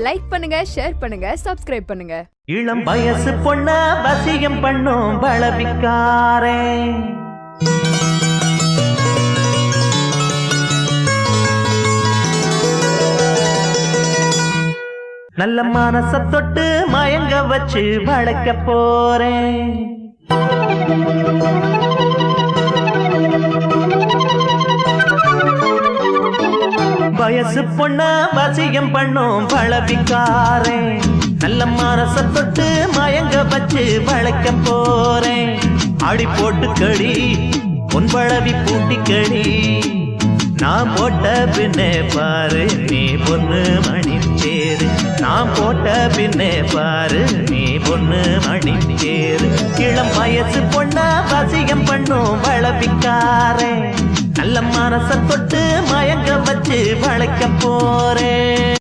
Like பண்ணுங்க, share பண்ணுங்க, subscribe பண்ணுங்க. இளம் வயசு பொண்ண வசியம் பண்ணும் பலவிக்காரே நல்ல மனச தொட்டு மயங்க வச்சு வளர்க்க போறேன். வயசு பொண்ண வசியம் பண்ணும் பலவிக்காரே நல்ல மனச தொட்டு மயங்க வச்சு வளர்க்க போறேன். அடி போட்டு கடி பொன் பழவி பூட்டி கடி நான் போட்ட பின்னே பாரு நீ பொண்ணு மணி தேரு. நான் போட்ட பின்னே பாரு நீ பொண்ணு மணி தேரு. இளம் வயசு பொண்ண வசியம் பண்ணும் வளவிக்காரே நல்ல மனச தொட்டு மயங்க வச்சு வளைக்க போறேன்.